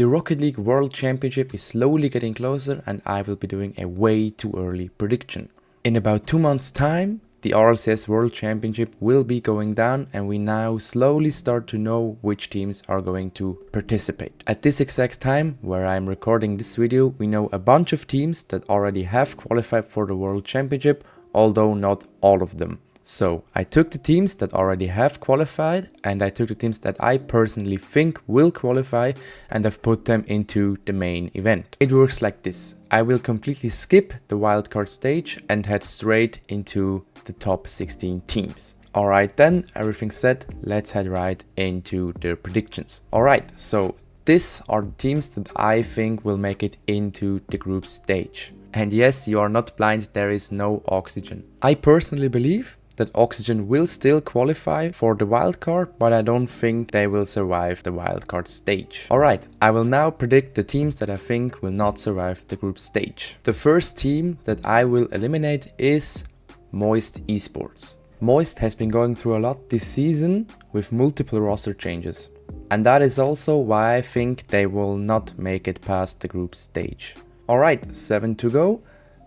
The Rocket League World Championship is slowly getting closer and I will be doing a way too early prediction. In about 2 months time, the RLCS World Championship will be going down and we now slowly start to know which teams are going to participate. At this exact time where I'm recording this video, we know a bunch of teams that already have qualified for the World Championship, although not all of them. So I took the teams that already have qualified and I took the teams that I personally think will qualify and I've put them into the main event. It works like this. I will completely skip the wildcard stage and head straight into the top 16 teams. Alright then, everything set, let's head right into the predictions. Alright, so these are the teams that I think will make it into the group stage. And yes, you are not blind, there is no Oxygen. I personally believe that Oxygen will still qualify for the wildcard, but I don't think they will survive the wildcard stage. Alright, I will now predict the teams that I think will not survive the group stage. The first team that I will eliminate is Moist Esports. Moist has been going through a lot this season with multiple roster changes. And that is also why I think they will not make it past the group stage. Alright, 7 to go.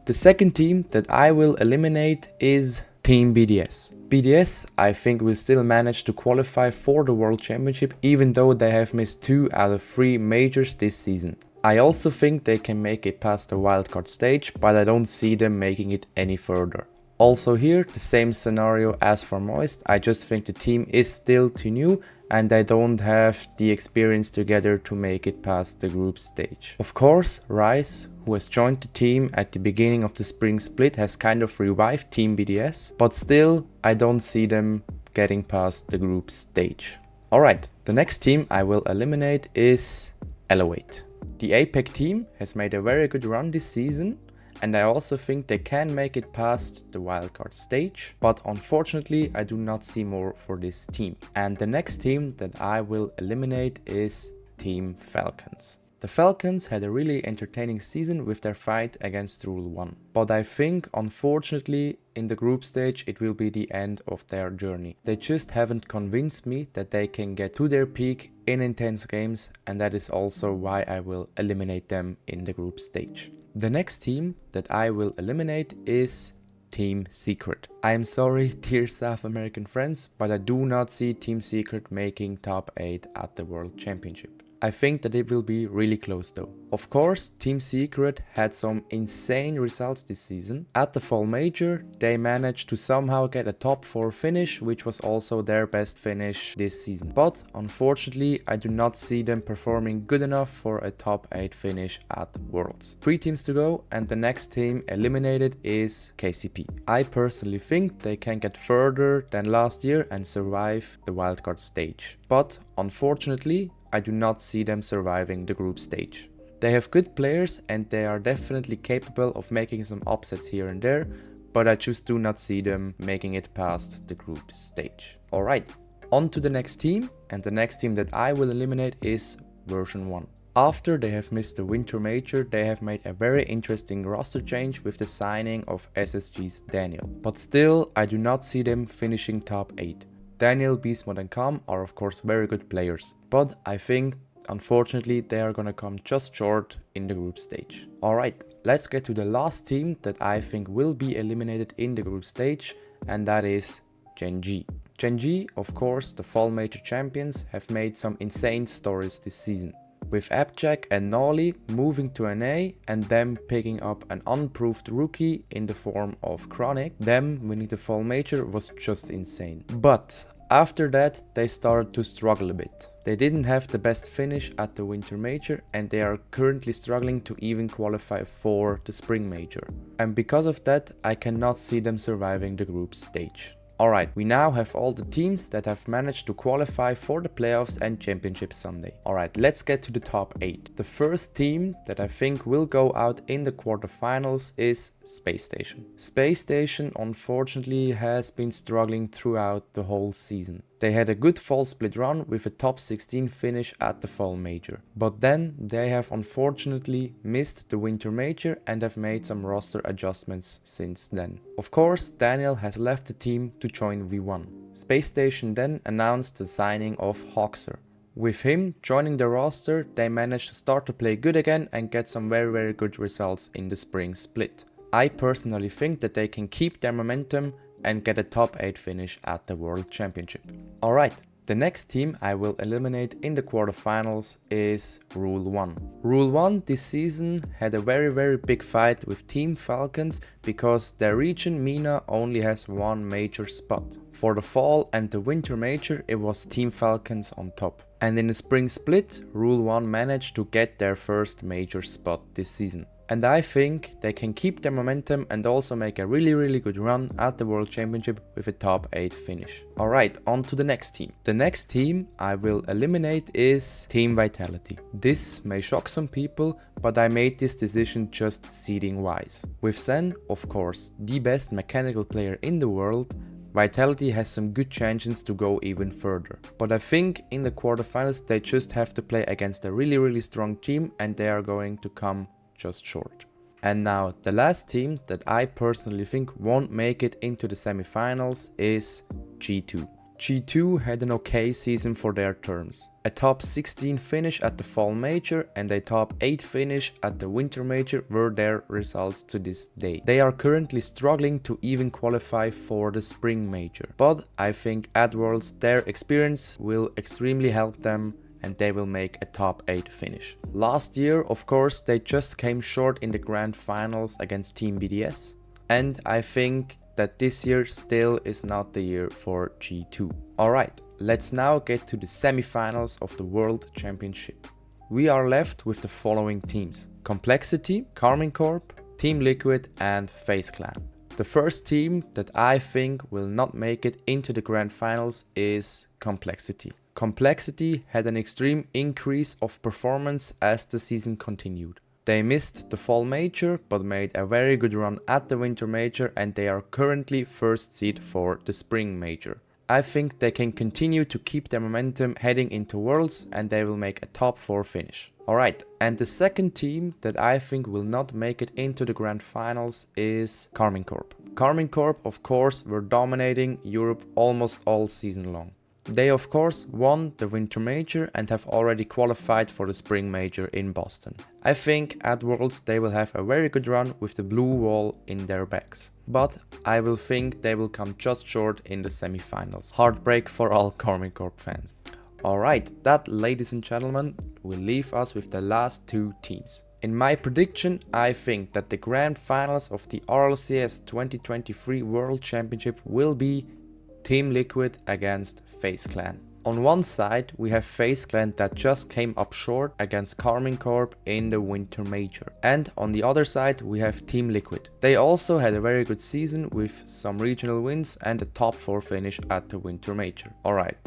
The second team that I will eliminate is Team BDS. BDS I think will still manage to qualify for the World Championship even though they have missed 2 out of 3 majors this season. I also think they can make it past the wildcard stage, but I don't see them making it any further. Also here, the same scenario as for Moist, I just think the team is still too new and they don't have the experience together to make it past the group stage. Of course, Rice, who has joined the team at the beginning of the spring split, has kind of revived Team BDS, but still I don't see them getting past the group stage. Alright, the next team I will eliminate is Elevate. The APEC team has made a very good run this season and I also think they can make it past the wildcard stage, but unfortunately I do not see more for this team. And the next team that I will eliminate is Team Falcons. The Falcons had a really entertaining season with their fight against Rule 1, but I think unfortunately in the group stage it will be the end of their journey. They just haven't convinced me that they can get to their peak in intense games, and that is also why I will eliminate them in the group stage. The next team that I will eliminate is Team Secret. I am sorry, dear South American friends, but I do not see Team Secret making top 8 at the World Championship. I think that it will be really close though. Of course, Team Secret had some insane results this season. At the Fall Major, they managed to somehow get a top 4 finish, which was also their best finish this season. But unfortunately, I do not see them performing good enough for a top 8 finish at Worlds. 3 teams to go and the next team eliminated is KCP. I personally think they can get further than last year and survive the wildcard stage. But unfortunately, I do not see them surviving the group stage. They have good players and they are definitely capable of making some upsets here and there, but I just do not see them making it past the group stage. Alright, on to the next team, and the next team that I will eliminate is Version 1. After they have missed the Winter Major, they have made a very interesting roster change with the signing of SSG's Daniel. But still, I do not see them finishing top 8. Daniel, Beastmode and Calm are of course very good players, but I think unfortunately they are gonna come just short in the group stage. Alright, let's get to the last team that I think will be eliminated in the group stage, and that is Gen G. Gen G, of course, the Fall Major champions, have made some insane stories this season. With Abjack and Nolly moving to NA and them picking up an unproved rookie in the form of Chronic, them winning the Fall Major was just insane. But after that they started to struggle a bit. They didn't have the best finish at the Winter Major and they are currently struggling to even qualify for the Spring Major. And because of that I cannot see them surviving the group stage. Alright, we now have all the teams that have managed to qualify for the playoffs and Championship Sunday. Alright, let's get to the top 8. The first team that I think will go out in the quarterfinals is Space Station. Space Station unfortunately has been struggling throughout the whole season. They had a good fall split run with a top 16 finish at the Fall Major. But then they have unfortunately missed the Winter Major and have made some roster adjustments since then. Of course, Daniel has left the team to join V1. Space Station then announced the signing of Fobser. With him joining the roster, they managed to start to play good again and get some very good results in the spring split. I personally think that they can keep their momentum and get a top 8 finish at the World Championship. Alright, the next team I will eliminate in the quarterfinals is Rule 1. Rule 1 this season had a very big fight with Team Falcons because their region MENA only has one major spot. For the fall and the winter major it was Team Falcons on top. And in the spring split, Rule 1 managed to get their first major spot this season. And I think they can keep their momentum and also make a really good run at the World Championship with a top 8 finish. Alright, on to the next team. The next team I will eliminate is Team Vitality. This may shock some people, but I made this decision just seeding wise. With Zen, of course, the best mechanical player in the world, Vitality has some good chances to go even further. But I think in the quarterfinals they just have to play against a really strong team and they are going to come just short. And now the last team that I personally think won't make it into the semifinals is G2. G2 had an okay season for their terms. A top 16 finish at the fall major and a top 8 finish at the winter major were their results to this day. They are currently struggling to even qualify for the spring major. But I think at Worlds their experience will extremely help them and they will make a top 8 finish. Last year, of course, they just came short in the grand finals against Team BDS, and I think that this year still is not the year for G2. Alright, let's now get to the semifinals of the World Championship. We are left with the following teams: Complexity, Carmine Corp, Team Liquid and FaZe Clan. The first team that I think will not make it into the grand finals is Complexity. Complexity had an extreme increase of performance as the season continued. They missed the fall major but made a very good run at the winter major and they are currently first seed for the spring major. I think they can continue to keep their momentum heading into Worlds and they will make a top 4 finish. Alright, and the second team that I think will not make it into the grand finals is Carmine Corp. Carmine Corp of course were dominating Europe almost all season long. They of course won the winter major and have already qualified for the spring major in Boston. I think at Worlds they will have a very good run with the blue wall in their backs. But I will think they will come just short in the semifinals. Heartbreak for all Carmine Corp fans. Alright, that ladies and gentlemen will leave us with the last 2 teams. In my prediction, I think that the grand finals of the RLCS 2023 World Championship will be Team Liquid against FaZe Clan. On one side we have FaZe Clan that just came up short against Carmine Corp in the winter major. And on the other side we have Team Liquid. They also had a very good season with some regional wins and a top 4 finish at the winter major. Alright,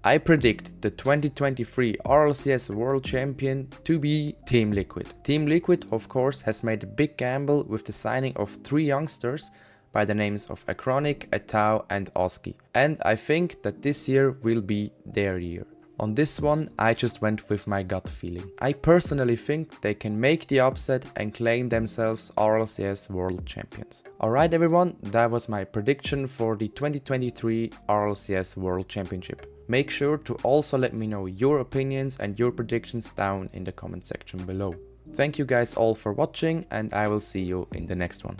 I predict the 2023 RLCS World Champion to be Team Liquid. Team Liquid of course has made a big gamble with the signing of 3 youngsters by the names of Acronic, Atau and Oski. And I think that this year will be their year. On this one I just went with my gut feeling. I personally think they can make the upset and claim themselves RLCS World Champions. Alright everyone, that was my prediction for the 2023 RLCS World Championship. Make sure to also let me know your opinions and your predictions down in the comment section below. Thank you guys all for watching and I will see you in the next one.